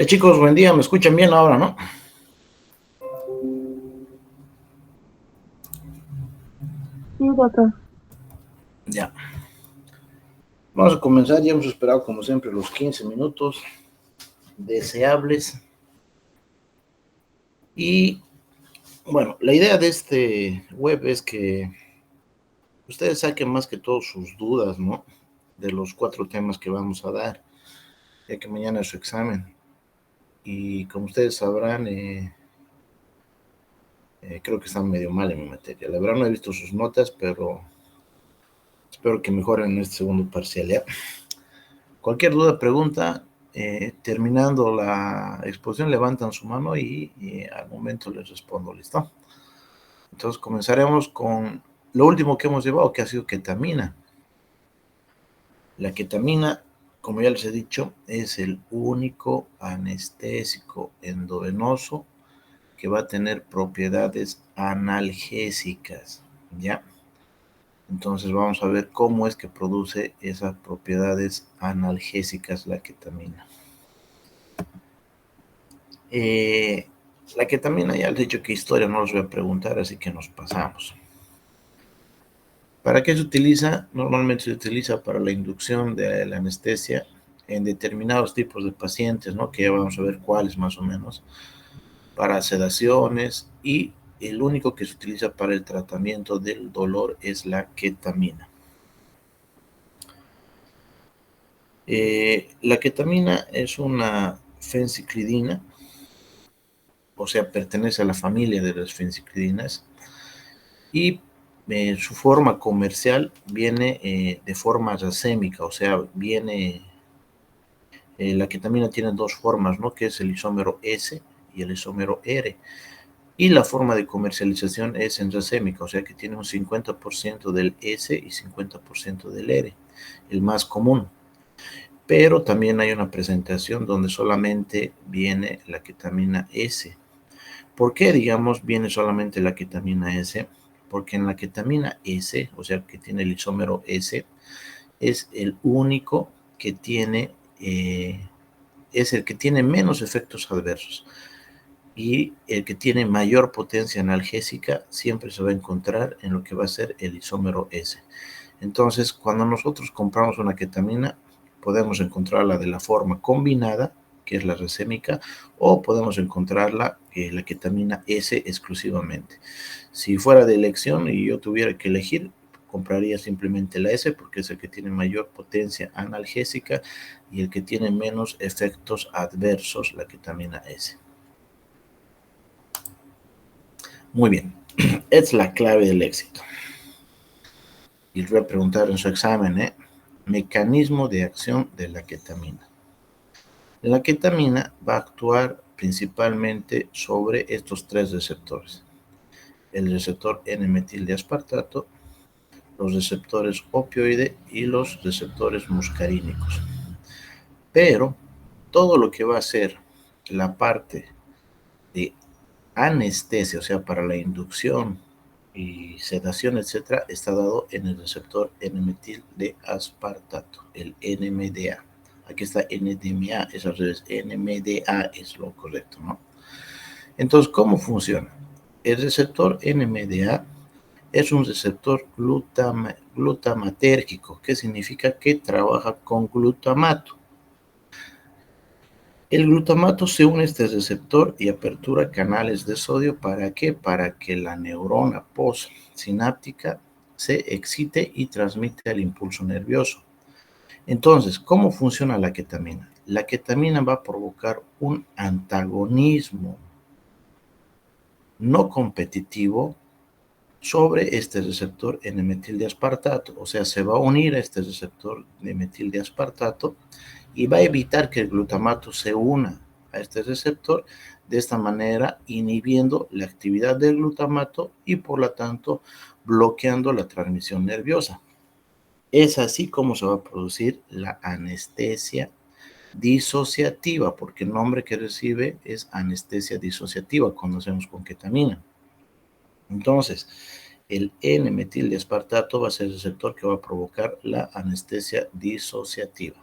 Chicos, buen día, me escuchan bien ahora, ¿no? Sí, doctor. Ya. Vamos a comenzar, ya hemos esperado como siempre los 15 minutos deseables. Y bueno, la idea de este web es que ustedes saquen más que todo sus dudas, ¿no? De los 4 temas que vamos a dar, ya que mañana es su examen. Y como ustedes sabrán, creo que están medio mal en mi materia. La verdad no he visto sus notas, pero espero que mejoren en este segundo parcial, ¿ya? Cualquier duda, pregunta, terminando la exposición, levantan su mano y al momento les respondo, ¿listo? Entonces comenzaremos con lo último que hemos llevado, que ha sido ketamina. La ketamina, como ya les he dicho, es el único anestésico endovenoso que va a tener propiedades analgésicas, ¿ya? Entonces vamos a ver cómo es que produce esas propiedades analgésicas la ketamina. La ketamina, ya les he dicho que historia no los voy a preguntar, así que nos pasamos. ¿Para qué se utiliza? Normalmente se utiliza para la inducción de la anestesia en determinados tipos de pacientes, ¿no? Que ya vamos a ver cuáles más o menos, para sedaciones, y el único que se utiliza para el tratamiento del dolor es la ketamina. La ketamina es una fenciclidina, o sea, pertenece a la familia de las fenciclidinas, y su forma comercial viene de forma racémica, o sea, viene, la ketamina tiene dos formas, ¿no? Que es el isómero S y el isómero R. Y la forma de comercialización es en racémica, o sea que tiene un 50% del S y 50% del R, el más común. Pero también hay una presentación donde solamente viene la ketamina S. ¿Por qué, digamos, viene solamente la ketamina S? Porque en la ketamina S, o sea, que tiene el isómero S, es el único que tiene, es el que tiene menos efectos adversos. Y el que tiene mayor potencia analgésica siempre se va a encontrar en lo que va a ser el isómero S. Entonces, cuando nosotros compramos una ketamina, podemos encontrarla de la forma combinada, que es la racémica, o podemos encontrarla, la ketamina S exclusivamente. Si fuera de elección y yo tuviera que elegir, compraría simplemente la S porque es el que tiene mayor potencia analgésica y el que tiene menos efectos adversos, la ketamina S. Muy bien, es la clave del éxito. Y les voy a preguntar en su examen, mecanismo de acción de la ketamina. La ketamina va a actuar principalmente sobre estos 3 receptores: el receptor N-metildeaspartato, los receptores opioide y los receptores muscarínicos. Pero todo lo que va a ser la parte de anestesia, o sea, para la inducción y sedación, etcétera, está dado en el receptor N-metildeaspartato, el NMDA. Aquí está NMDA, es al revés, NMDA es lo correcto, ¿no? Entonces, ¿cómo funciona? El receptor NMDA es un receptor glutamatérgico, que significa que trabaja con glutamato. El glutamato se une a este receptor y apertura canales de sodio. ¿Para qué? Para que la neurona postsináptica se excite y transmite el impulso nervioso. Entonces, ¿cómo funciona la ketamina? La ketamina va a provocar un antagonismo no competitivo sobre este receptor N-metildeaspartato, o sea, se va a unir a este receptor de metildeaspartato y va a evitar que el glutamato se una a este receptor, de esta manera inhibiendo la actividad del glutamato y por lo tanto bloqueando la transmisión nerviosa. Es así como se va a producir la anestesia disociativa, porque el nombre que recibe es anestesia disociativa cuando hacemos con ketamina. Entonces, el N-metildiaspartato va a ser el receptor que va a provocar la anestesia disociativa.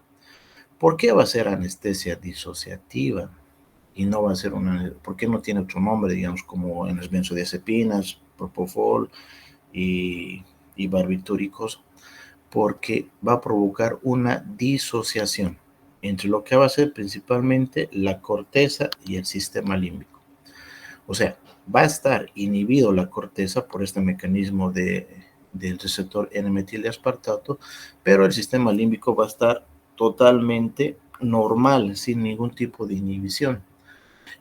¿Por qué va a ser anestesia disociativa? Y no va a ser una... ¿Por qué no tiene otro nombre, digamos, como en las benzodiazepinas, propofol y barbitúricos? Porque va a provocar una disociación entre lo que va a ser principalmente la corteza y el sistema límbico. O sea, va a estar inhibido la corteza por este mecanismo del receptor N-metildiaspartato, pero el sistema límbico va a estar totalmente normal, sin ningún tipo de inhibición.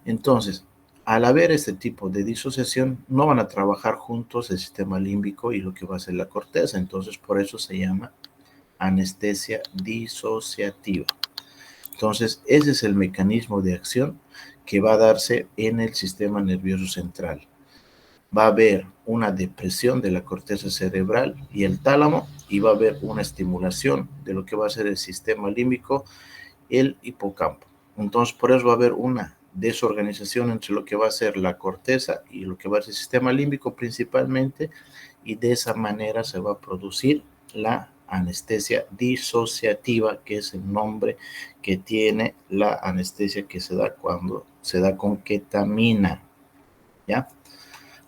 Entonces, al haber este tipo de disociación, no van a trabajar juntos el sistema límbico y lo que va a ser la corteza. Entonces, por eso se llama anestesia disociativa. Entonces, ese es el mecanismo de acción que va a darse en el sistema nervioso central. Va a haber una depresión de la corteza cerebral y el tálamo, y va a haber una estimulación de lo que va a ser el sistema límbico, el hipocampo. Entonces, por eso va a haber una desorganización entre lo que va a ser la corteza y lo que va a ser el sistema límbico principalmente, y de esa manera se va a producir la anestesia disociativa, que es el nombre que tiene la anestesia que se da cuando se da con ketamina. ¿Ya?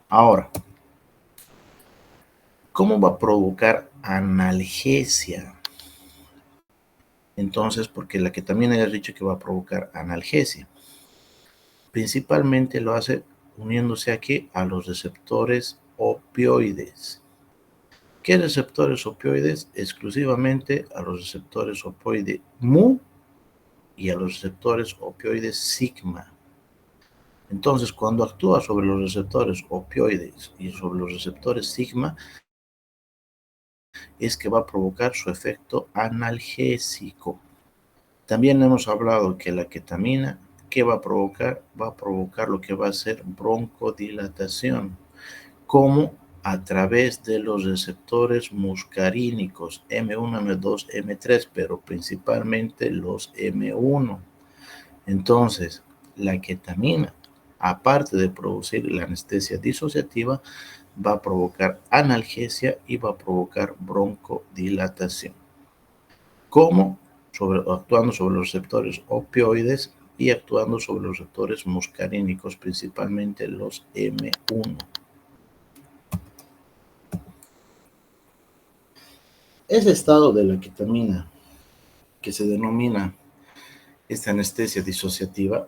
Ahora, ¿cómo va a provocar analgesia? Entonces, porque la ketamina ya he dicho que va a provocar analgesia. Principalmente lo hace uniéndose aquí a los receptores opioides. ¿Qué receptores opioides? Exclusivamente a los receptores opioides mu y a los receptores opioides sigma. Entonces, cuando actúa sobre los receptores opioides y sobre los receptores sigma, es que va a provocar su efecto analgésico. También hemos hablado que la ketamina, ¿qué va a provocar? Va a provocar lo que va a ser broncodilatación, como a través de los receptores muscarínicos M1, M2, M3, pero principalmente los M1. Entonces, la ketamina, aparte de producir la anestesia disociativa, va a provocar analgesia y va a provocar broncodilatación. ¿Cómo? Actuando sobre los receptores opioides y actuando sobre los receptores muscarínicos, principalmente los M1. Ese estado de la ketamina, que se denomina esta anestesia disociativa,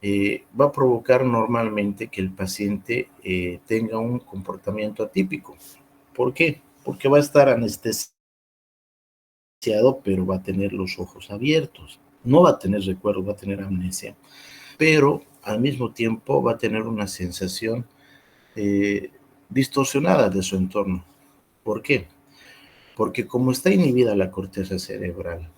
va a provocar normalmente que el paciente tenga un comportamiento atípico. ¿Por qué? Porque va a estar anestesiado, pero va a tener los ojos abiertos. No va a tener recuerdo, va a tener amnesia, pero al mismo tiempo va a tener una sensación distorsionada de su entorno. ¿Por qué? Porque como está inhibida la corteza cerebral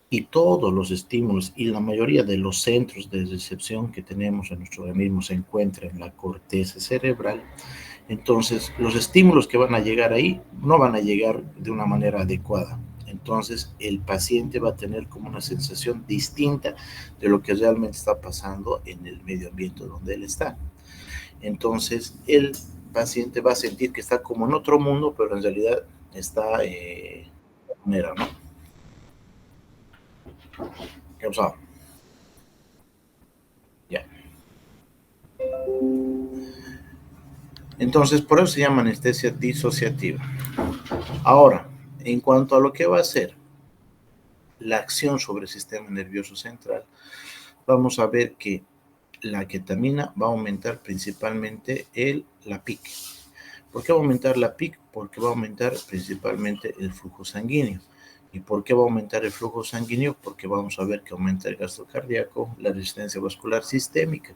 y todos los estímulos y la mayoría de los centros de recepción que tenemos en nuestro organismo se encuentran en la corteza cerebral, entonces los estímulos que van a llegar ahí no van a llegar de una manera adecuada. Entonces el paciente va a tener como una sensación distinta de lo que realmente está pasando en el medio ambiente donde él está. Entonces el paciente va a sentir que está como en otro mundo, pero en realidad está de manera, ¿no? ¿Qué pasó? Ya. Entonces, por eso se llama anestesia disociativa. Ahora, en cuanto a lo que va a ser la acción sobre el sistema nervioso central, vamos a ver que la ketamina va a aumentar principalmente la PIC. ¿Por qué va a aumentar la PIC? Porque va a aumentar principalmente el flujo sanguíneo. ¿Y por qué va a aumentar el flujo sanguíneo? Porque vamos a ver que aumenta el gasto cardíaco, la resistencia vascular sistémica.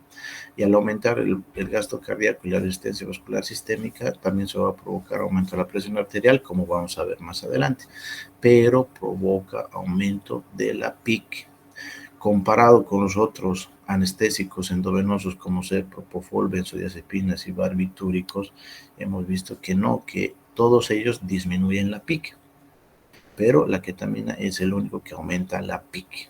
Y al aumentar el gasto cardíaco y la resistencia vascular sistémica, también se va a provocar aumento de la presión arterial, como vamos a ver más adelante. Pero provoca aumento de la PIC. Comparado con los otros anestésicos endovenosos como ser propofol, benzodiazepinas y barbitúricos, hemos visto que no, que todos ellos disminuyen la PIC, pero la ketamina es el único que aumenta la PIC.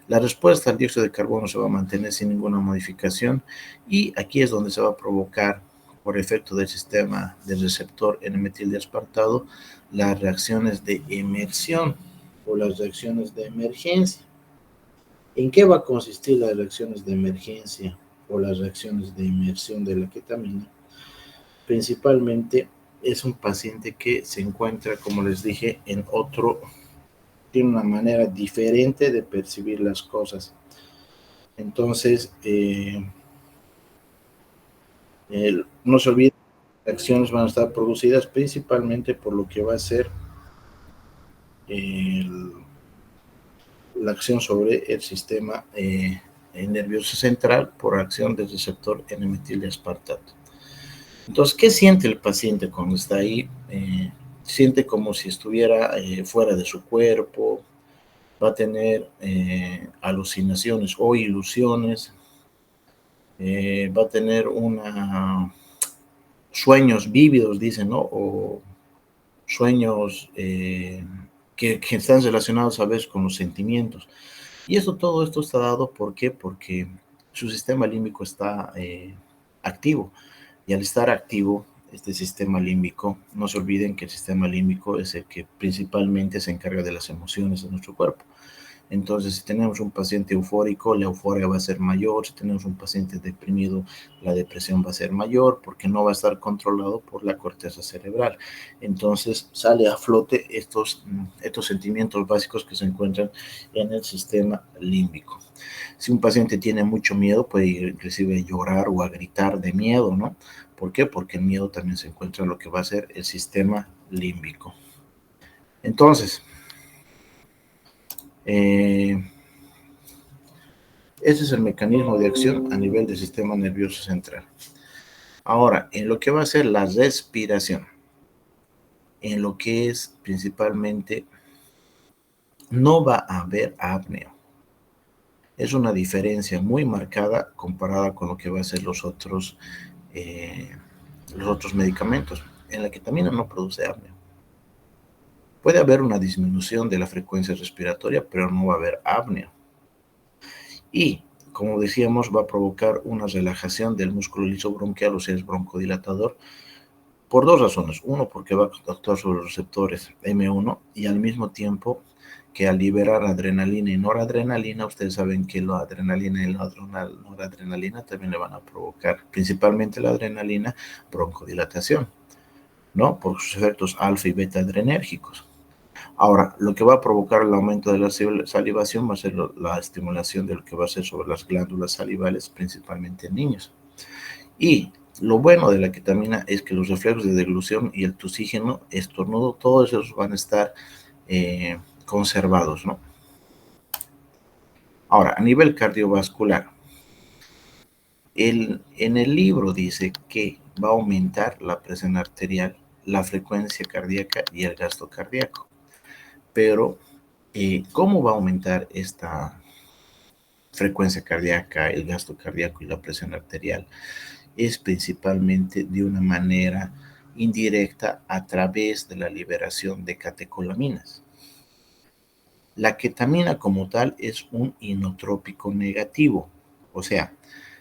La respuesta al dióxido de carbono se va a mantener sin ninguna modificación, y aquí es donde se va a provocar por efecto del sistema del receptor N-metildiaspartado, las reacciones de emersión o las reacciones de emergencia. ¿En qué va a consistir las reacciones de emergencia o las reacciones de inmersión de la ketamina? Principalmente es un paciente que se encuentra, como les dije, tiene una manera diferente de percibir las cosas. Entonces, no se olviden, las reacciones van a estar producidas principalmente por lo que va a ser la acción sobre el sistema nervioso central por acción del receptor N-metildiaspartato. Entonces, ¿qué siente el paciente cuando está ahí? Siente como si estuviera fuera de su cuerpo, va a tener alucinaciones o ilusiones, va a tener sueños vívidos, dicen, ¿no? O sueños que están relacionados a veces con los sentimientos. Y todo esto está dado, ¿por qué? Porque su sistema límbico está activo. Y al estar activo, este sistema límbico, no se olviden que el sistema límbico es el que principalmente se encarga de las emociones de nuestro cuerpo. Entonces, si tenemos un paciente eufórico, la euforia va a ser mayor. Si tenemos un paciente deprimido, la depresión va a ser mayor porque no va a estar controlado por la corteza cerebral. Entonces, sale a flote estos sentimientos básicos que se encuentran en el sistema límbico. Si un paciente tiene mucho miedo, puede inclusive llorar o a gritar de miedo, ¿no? ¿Por qué? Porque el miedo también se encuentra en lo que va a ser el sistema límbico. Entonces, ese es el mecanismo de acción a nivel del sistema nervioso central. Ahora, en lo que va a ser la respiración, en lo que es principalmente, no va a haber apnea. Es una diferencia muy marcada comparada con lo que va a ser los otros medicamentos. En la ketamina no produce apnea. Puede haber una disminución de la frecuencia respiratoria, pero no va a haber apnea. Y, como decíamos, va a provocar una relajación del músculo liso bronquial, o sea, es broncodilatador, por dos razones. Uno, porque va a actuar sobre los receptores M1 y al mismo tiempo que al liberar adrenalina y noradrenalina, ustedes saben que la adrenalina y la noradrenalina también le van a provocar, principalmente la adrenalina, broncodilatación, ¿no? Por sus efectos alfa y beta adrenérgicos. Ahora, lo que va a provocar el aumento de la salivación va a ser la estimulación de lo que va a ser sobre las glándulas salivales, principalmente en niños. Y lo bueno de la ketamina es que los reflejos de deglución y el tusígeno, estornudo, todos esos van a estar conservados, ¿no? Ahora, a nivel cardiovascular, en el libro dice que va a aumentar la presión arterial, la frecuencia cardíaca y el gasto cardíaco. Pero, ¿cómo va a aumentar esta frecuencia cardíaca, el gasto cardíaco y la presión arterial? Es principalmente de una manera indirecta a través de la liberación de catecolaminas. La ketamina como tal es un inotrópico negativo, o sea,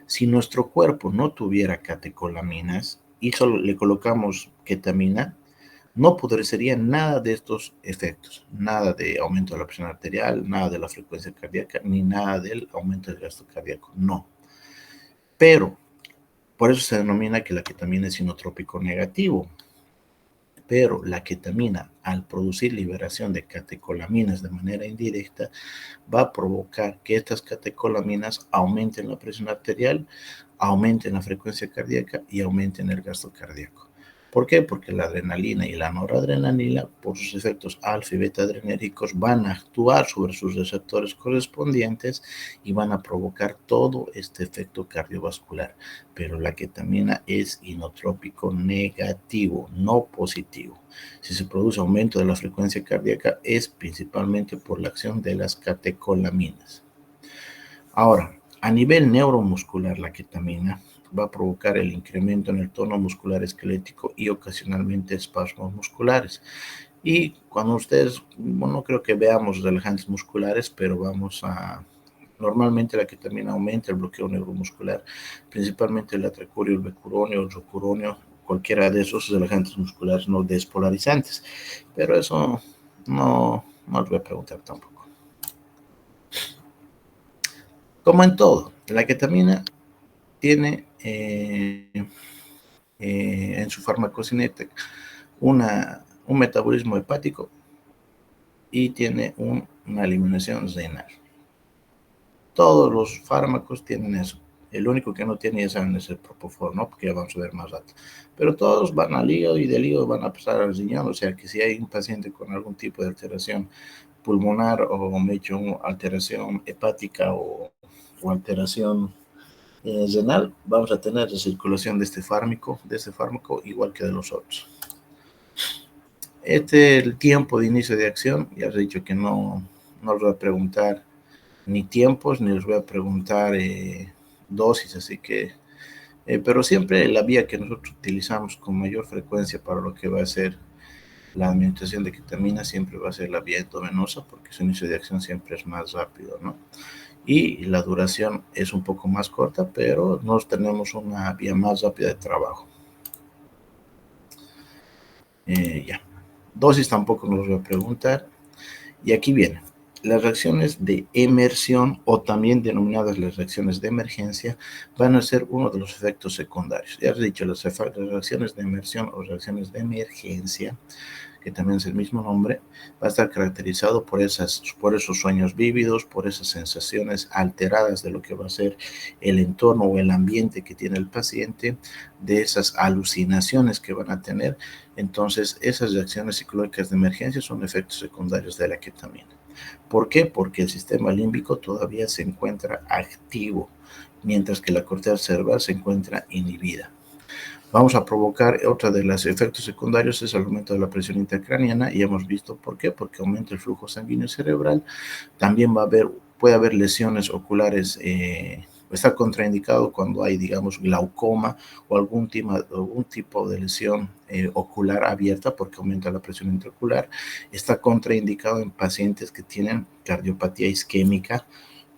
si nuestro cuerpo no tuviera catecolaminas y solo le colocamos ketamina, no produciría nada de estos efectos, nada de aumento de la presión arterial, nada de la frecuencia cardíaca, ni nada del aumento del gasto cardíaco, no. Pero, por eso se denomina que la ketamina es inotrópico negativo. Pero la ketamina, al producir liberación de catecolaminas de manera indirecta, va a provocar que estas catecolaminas aumenten la presión arterial, aumenten la frecuencia cardíaca y aumenten el gasto cardíaco. ¿Por qué? Porque la adrenalina y la noradrenalina, por sus efectos alfa y beta adrenérgicos, van a actuar sobre sus receptores correspondientes y van a provocar todo este efecto cardiovascular. Pero la ketamina es inotrópico negativo, no positivo. Si se produce aumento de la frecuencia cardíaca, es principalmente por la acción de las catecolaminas. Ahora, a nivel neuromuscular, la ketamina va a provocar el incremento en el tono muscular esquelético y ocasionalmente espasmos musculares. Y cuando ustedes, bueno, no creo que veamos relajantes musculares, pero vamos a Normalmente la ketamina aumenta el bloqueo neuromuscular, principalmente el atracurio, el becuronio, el rocuronio, cualquiera de esos relajantes musculares no despolarizantes. Pero eso no les voy a preguntar tampoco. Como en todo, la ketamina tiene en su farmacocinética un metabolismo hepático y tiene una eliminación renal. Todos los fármacos tienen eso. El único que no tiene, ya saben, es el propofol, ¿no? Porque ya vamos a ver más rato. Pero todos van al hígado y del hígado van a pasar al riñón. O sea que si hay un paciente con algún tipo de alteración pulmonar o alteración hepática o alteración renal, vamos a tener recirculación de este fármaco igual que de los otros. El tiempo de inicio de acción, ya os he dicho que no os voy a preguntar ni tiempos, ni les voy a preguntar dosis, así que, pero siempre la vía que nosotros utilizamos con mayor frecuencia para lo que va a ser la administración de ketamina siempre va a ser la vía endovenosa, porque su inicio de acción siempre es más rápido, ¿no? Y la duración es un poco más corta, pero nos tenemos una vía más rápida de trabajo. Ya. Dosis tampoco nos voy a preguntar. Y aquí viene. Las reacciones de emersión o también denominadas las reacciones de emergencia van a ser uno de los efectos secundarios. Ya os he dicho, las reacciones de emersión o reacciones de emergencia, que también es el mismo nombre, va a estar caracterizado por esos sueños vívidos, por esas sensaciones alteradas de lo que va a ser el entorno o el ambiente que tiene el paciente, de esas alucinaciones que van a tener. Entonces, esas reacciones psicológicas de emergencia son efectos secundarios de la ketamina. ¿Por qué? Porque el sistema límbico todavía se encuentra activo, mientras que la corteza cerebral se encuentra inhibida. Vamos a provocar otra de los efectos secundarios es el aumento de la presión intracraniana y hemos visto por qué, porque aumenta el flujo sanguíneo cerebral. También puede haber lesiones oculares, está contraindicado cuando hay, digamos, glaucoma o algún tipo de lesión ocular abierta porque aumenta la presión intraocular. Está contraindicado en pacientes que tienen cardiopatía isquémica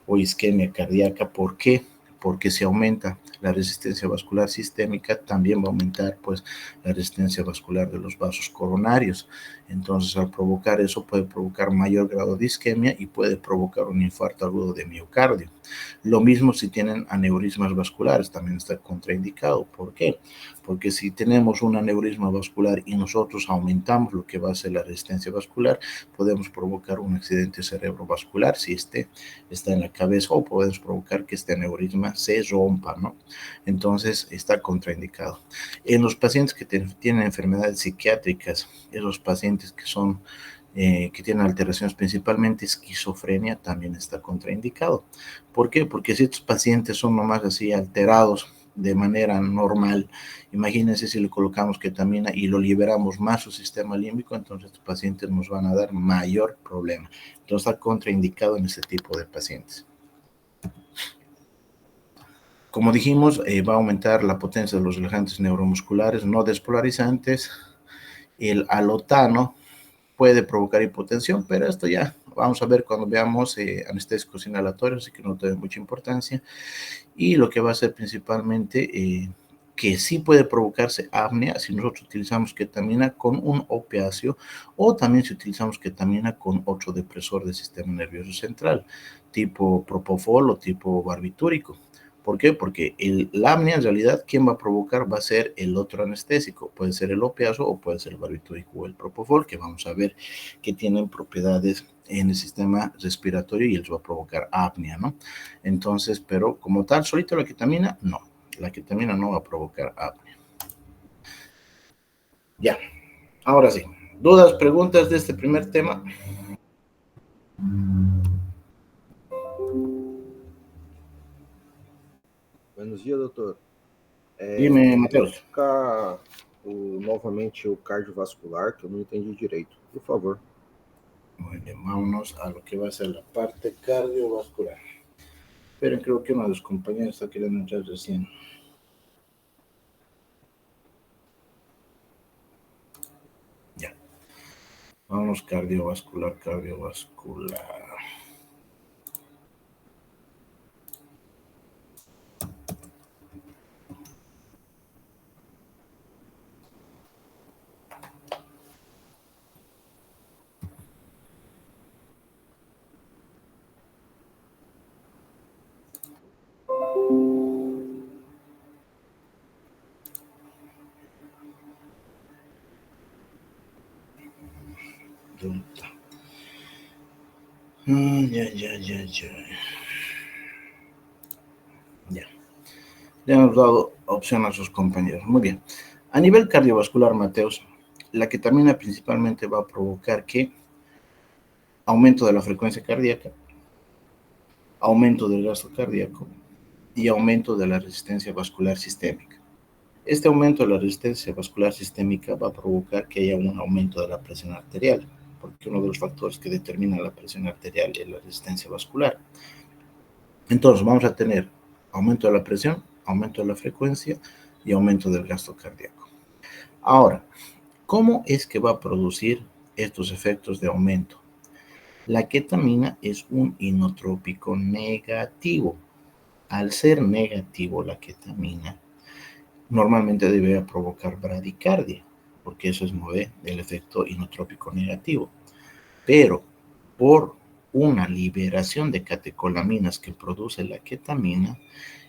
o isquemia cardíaca. ¿Por qué? Porque si aumenta la resistencia vascular sistémica, también va a aumentar pues la resistencia vascular de los vasos coronarios. Entonces, al provocar eso, puede provocar mayor grado de isquemia y puede provocar un infarto agudo de miocardio. Lo mismo si tienen aneurismas vasculares, también está contraindicado. ¿Por qué? Porque si tenemos un aneurisma vascular y nosotros aumentamos lo que va a ser la resistencia vascular, podemos provocar un accidente cerebrovascular si está en la cabeza o podemos provocar que este aneurisma se rompa, ¿no? Entonces está contraindicado. En los pacientes que tienen enfermedades psiquiátricas, esos pacientes que tienen alteraciones, principalmente esquizofrenia, también está contraindicado. ¿Por qué? Porque si estos pacientes son nomás así alterados de manera normal, imagínense si le colocamos ketamina y lo liberamos más su sistema límbico, entonces estos pacientes nos van a dar mayor problema. Entonces está contraindicado en este tipo de pacientes. Como dijimos, va a aumentar la potencia de los relajantes neuromusculares no despolarizantes. El alotano puede provocar hipotensión, pero esto ya vamos a ver cuando veamos anestésicos inhalatorios, así que no tiene mucha importancia. Y lo que va a ser principalmente que sí puede provocarse apnea si nosotros utilizamos ketamina con un opiáceo o también si utilizamos ketamina con otro depresor del sistema nervioso central, tipo propofol o tipo barbitúrico. ¿Por qué? Porque la apnea en realidad quien va a provocar va a ser el otro anestésico, puede ser el opiáceo o puede ser el barbitúrico o el propofol, que vamos a ver que tienen propiedades en el sistema respiratorio y les va a provocar apnea, ¿no? Entonces, pero como tal, solito la ketamina, no. La ketamina no va a provocar apnea. Ya, ahora sí. ¿Dudas, preguntas de este primer tema? Buenos dias, doutor. Dime, Pode Mateus. explicar novamente o cardiovascular, que eu não entendi direito, por favor. Muy bien, vámonos a lo que va a ser la parte cardiovascular. Pero creo que uno de los compañeros está queriendo entrar recién. Ya. Vámonos cardiovascular. Ya. Le hemos dado opción a sus compañeros. Muy bien. A nivel cardiovascular, Mateos, la ketamina principalmente va a provocar que aumento de la frecuencia cardíaca, aumento del gasto cardíaco y aumento de la resistencia vascular sistémica. Este aumento de la resistencia vascular sistémica va a provocar que haya un aumento de la presión arterial, porque uno de los factores que determina la presión arterial es la resistencia vascular. Entonces vamos a tener aumento de la presión, aumento de la frecuencia y aumento del gasto cardíaco. Ahora, ¿cómo es que va a producir estos efectos de aumento? La ketamina es un inotrópico negativo. Al ser negativo la ketamina, normalmente debe provocar bradicardia, porque eso es el efecto inotrópico negativo. Pero por una liberación de catecolaminas que produce la ketamina,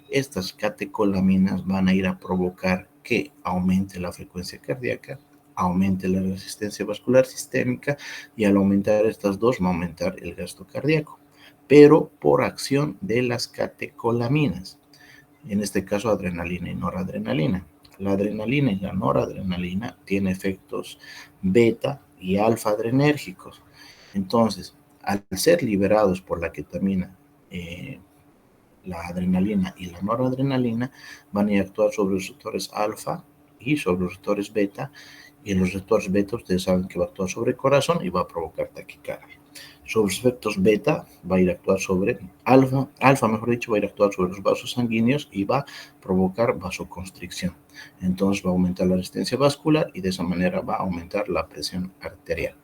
estas catecolaminas van a ir a provocar que aumente la frecuencia cardíaca, aumente la resistencia vascular sistémica y al aumentar estas dos va a aumentar el gasto cardíaco, pero por acción de las catecolaminas, en este caso adrenalina y noradrenalina. La adrenalina y la noradrenalina tienen efectos beta y alfa adrenérgicos. Entonces, al ser liberados por la ketamina, la adrenalina y la noradrenalina van a actuar sobre los receptores alfa y sobre los receptores beta, y en los receptores beta ustedes saben que va a actuar sobre el corazón y va a provocar taquicardia. Sobre los efectos beta va a ir a actuar sobre alfa mejor dicho, va a ir a actuar sobre los vasos sanguíneos y va a provocar vasoconstricción. Entonces va a aumentar la resistencia vascular y de esa manera va a aumentar la presión arterial.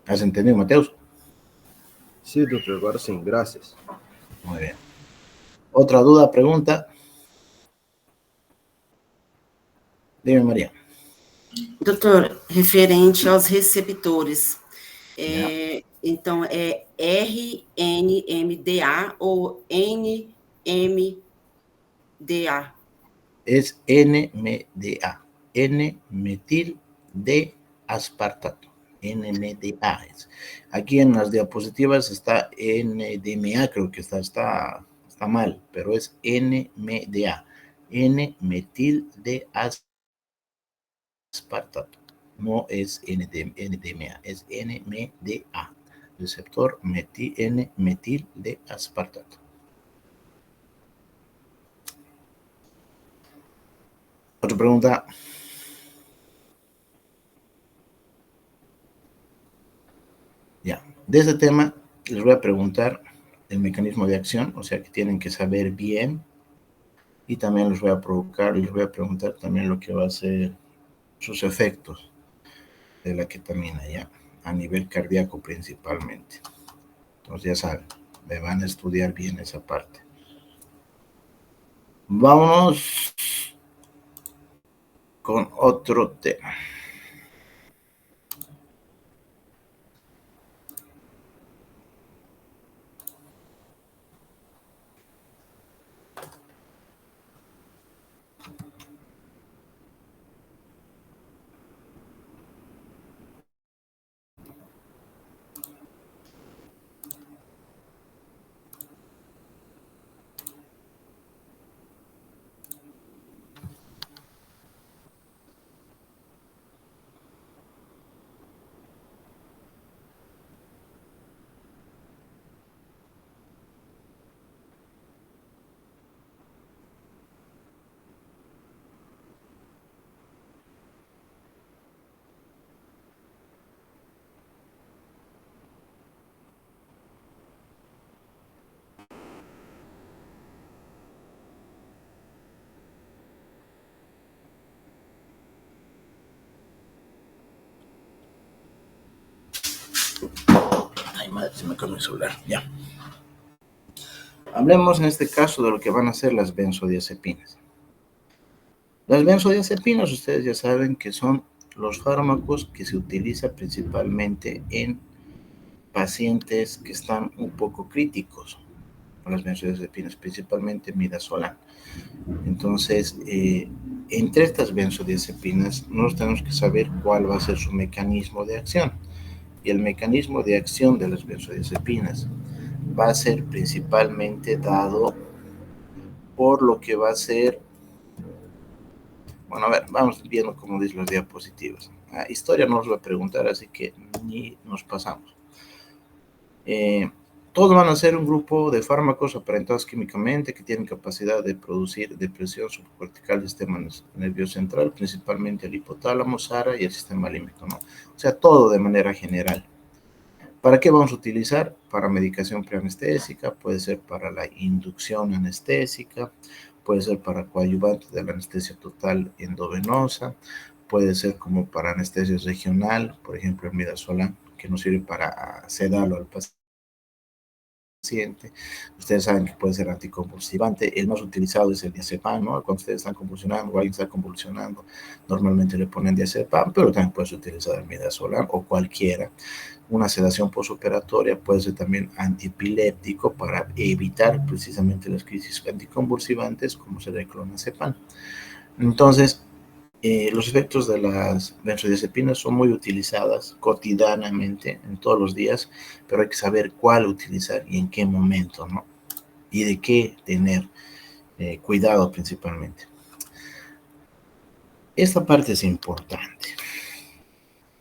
¿Has entendido, Mateus? Sí, doctor, agora sim, graças. Muy bien. ¿Otra duda, pregunta? Dime, María. Doutor, referente aos receptores, então é RNMDA ou NMDA? Es NMDA, N-metil D aspartato, NMDA. Aquí en las diapositivas está NDMA, creo que está mal, pero es NMDA, N-metil D aspartato. No es NDMA, es NMDA, receptor N-metil D aspartato. Otra pregunta. Ya, de este tema les voy a preguntar el mecanismo de acción, o sea que tienen que saber bien, y también les voy a preguntar también lo que va a ser sus efectos de la ketamina, ya, a nivel cardíaco principalmente. Entonces ya saben, me van a estudiar bien esa parte. Vámonos con otro tema. Ay, madre, se me cayó mi celular. Ya. Hablemos en este caso de lo que van a ser las benzodiazepinas. Las benzodiazepinas, ustedes ya saben que son los fármacos que se utilizan principalmente en pacientes que están un poco críticos con las benzodiazepinas, principalmente midazolam. Entonces, entre estas benzodiazepinas, nosotros tenemos que saber cuál va a ser su mecanismo de acción. Y el mecanismo de acción de las benzodiazepinas va a ser principalmente dado por lo que va a ser, bueno, a ver, vamos viendo cómo dicen las diapositivas. Historia no os va a preguntar, así que ni nos pasamos. Todos van a ser un grupo de fármacos aparentados químicamente que tienen capacidad de producir depresión subcortical del sistema nervioso central, principalmente el hipotálamo, SARA y el sistema límbico, ¿no? O sea, todo de manera general. ¿Para qué vamos a utilizar? Para medicación preanestésica, puede ser para la inducción anestésica, puede ser para coadyuvante de la anestesia total endovenosa, puede ser como para anestesia regional, por ejemplo el midazolam, que nos sirve para sedarlo al paciente. Ustedes saben que puede ser anticonvulsivante. El más utilizado es el diazepam, ¿no? Cuando ustedes están convulsionando o alguien está convulsionando, normalmente le ponen diazepam, pero también puedes utilizar el midazolam o cualquiera. Una sedación postoperatoria puede ser también antipiléptico para evitar precisamente las crisis anticonvulsivantes, como sería el clonazepam. Entonces, los efectos de las benzodiazepinas son muy utilizadas cotidianamente, en todos los días, pero hay que saber cuál utilizar y en qué momento, ¿no? Y de qué tener cuidado principalmente. Esta parte es importante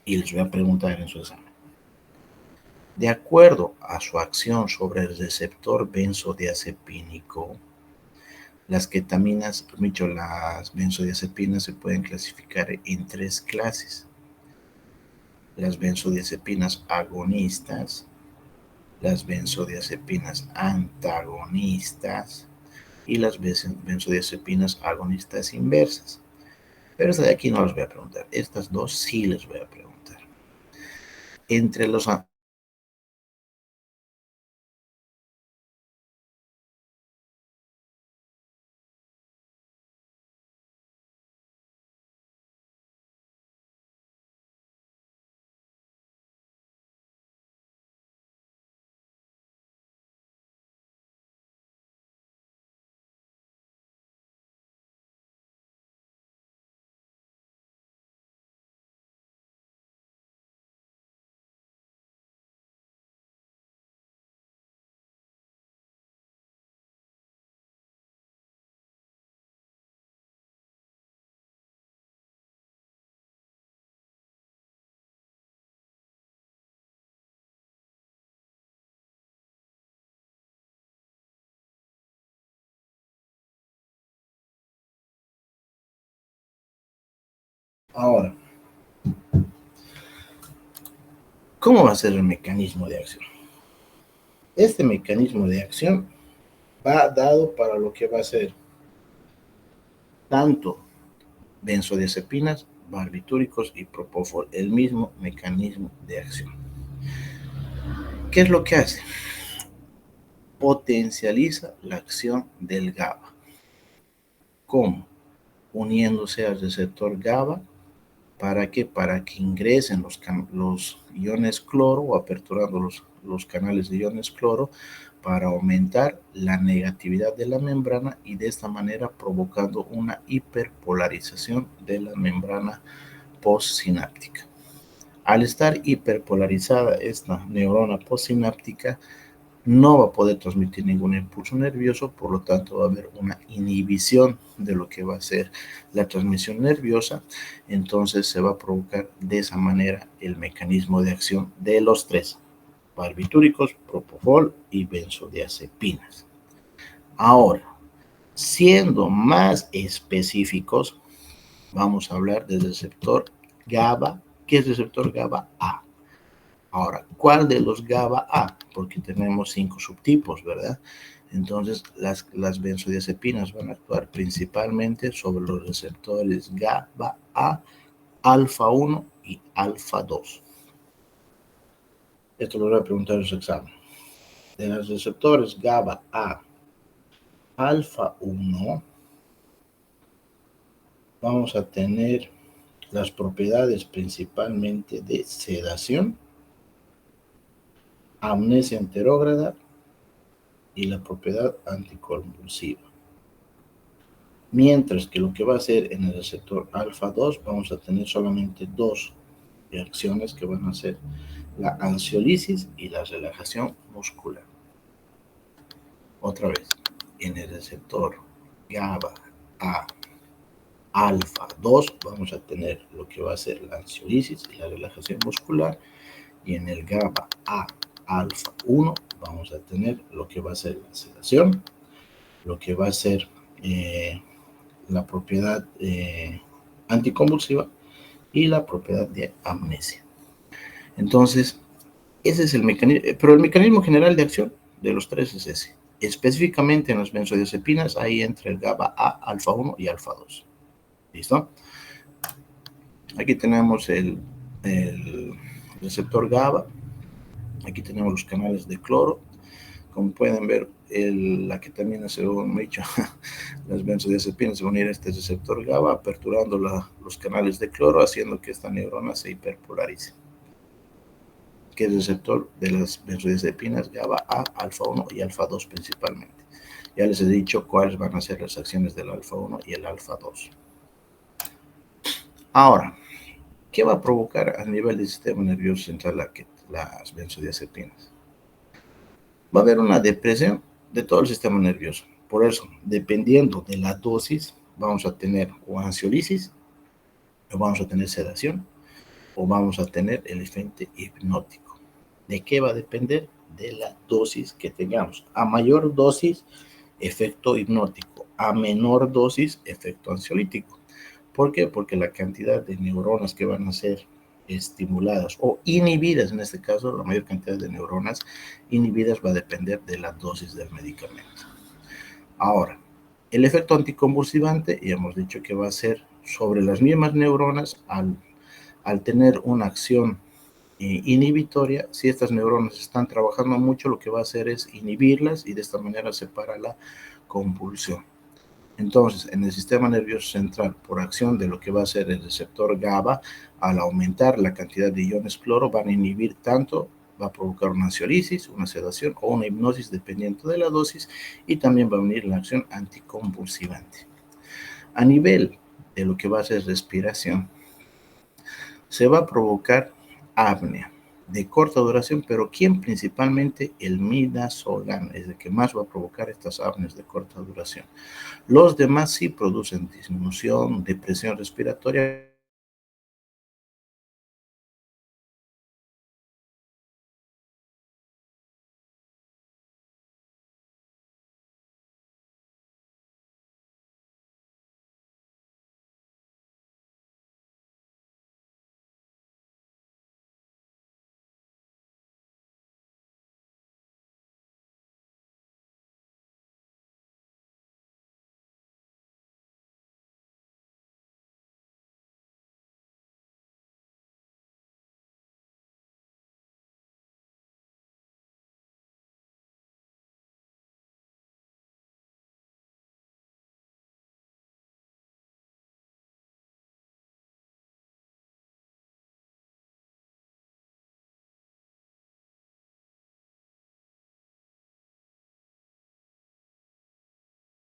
y les voy a preguntar en su examen. De acuerdo a su acción sobre el receptor benzodiazepínico, las ketaminas, las benzodiazepinas se pueden clasificar en 3 clases. Las benzodiazepinas agonistas, las benzodiazepinas antagonistas y las benzodiazepinas agonistas inversas. Pero esta de aquí no les voy a preguntar. Estas dos sí les voy a preguntar. Entre los ahora, ¿cómo va a ser el mecanismo de acción? Este mecanismo de acción va dado para lo que va a ser tanto benzodiazepinas, barbitúricos y propofol, el mismo mecanismo de acción. ¿Qué es lo que hace? Potencializa la acción del GABA. ¿Cómo? Uniéndose al receptor GABA. ¿Para qué? Para que ingresen los iones cloro o aperturando los canales de iones cloro para aumentar la negatividad de la membrana y de esta manera provocando una hiperpolarización de la membrana postsináptica. Al estar hiperpolarizada esta neurona postsináptica, no va a poder transmitir ningún impulso nervioso, por lo tanto va a haber una inhibición de lo que va a ser la transmisión nerviosa, entonces se va a provocar de esa manera el mecanismo de acción de los 3, barbitúricos, propofol y benzodiazepinas. Ahora, siendo más específicos, vamos a hablar del receptor GABA. ¿Qué es el receptor GABA-A? Ahora, ¿cuál de los GABA-A? Porque tenemos 5 subtipos, ¿verdad? Entonces, las benzodiazepinas van a actuar principalmente sobre los receptores GABA-A, alfa 1 y alfa 2. Esto lo voy a preguntar en su examen. De los receptores GABA-A, alfa 1, vamos a tener las propiedades principalmente de sedación, amnesia anterógrada y la propiedad anticonvulsiva. Mientras que lo que va a ser en el receptor alfa 2 vamos a tener solamente 2 reacciones que van a ser la ansiolisis y la relajación muscular. Otra vez, en el receptor GABA A alfa 2 vamos a tener lo que va a ser la ansiolisis y la relajación muscular, y en el GABA A alfa 1 vamos a tener lo que va a ser la sedación, lo que va a ser la propiedad anticonvulsiva y la propiedad de amnesia. Entonces, ese es el mecanismo, pero el mecanismo general de acción de los tres es ese. Específicamente en las benzodiazepinas, ahí entra el GABA A alfa 1 y alfa 2. ¿Listo? Aquí tenemos el receptor GABA. Aquí tenemos los canales de cloro. Como pueden ver, la ketamina, según me he dicho, las benzodiazepinas se van a ir a este receptor GABA, aperturando los canales de cloro, haciendo que esta neurona se hiperpolarice, que es el receptor de las benzodiazepinas GABA A, alfa 1 y alfa 2 principalmente. Ya les he dicho cuáles van a ser las acciones del alfa 1 y el alfa 2. Ahora, ¿qué va a provocar a nivel del sistema nervioso central las benzodiazepinas? Va a haber una depresión de todo el sistema nervioso. Por eso, dependiendo de la dosis, vamos a tener o ansiolisis, o vamos a tener sedación, o vamos a tener el efecto hipnótico. ¿De qué va a depender? De la dosis que tengamos. A mayor dosis, efecto hipnótico. A menor dosis, efecto ansiolítico. ¿Por qué? Porque la cantidad de neuronas que van a ser estimuladas o inhibidas, en este caso, la mayor cantidad de neuronas inhibidas va a depender de la dosis del medicamento. Ahora, el efecto anticonvulsivante, ya hemos dicho que va a ser sobre las mismas neuronas al tener una acción inhibitoria. Si estas neuronas están trabajando mucho, lo que va a hacer es inhibirlas y de esta manera se para la convulsión. Entonces, en el sistema nervioso central, por acción de lo que va a ser el receptor GABA, al aumentar la cantidad de iones cloro, van a inhibir tanto, va a provocar una ansiolisis, una sedación o una hipnosis dependiendo de la dosis, y también va a venir la acción anticonvulsivante. A nivel de lo que va a ser respiración, se va a provocar apnea de corta duración, pero ¿quién? Principalmente el midazolam es el que más va a provocar estas apneas de corta duración. Los demás sí producen disminución de presión respiratoria,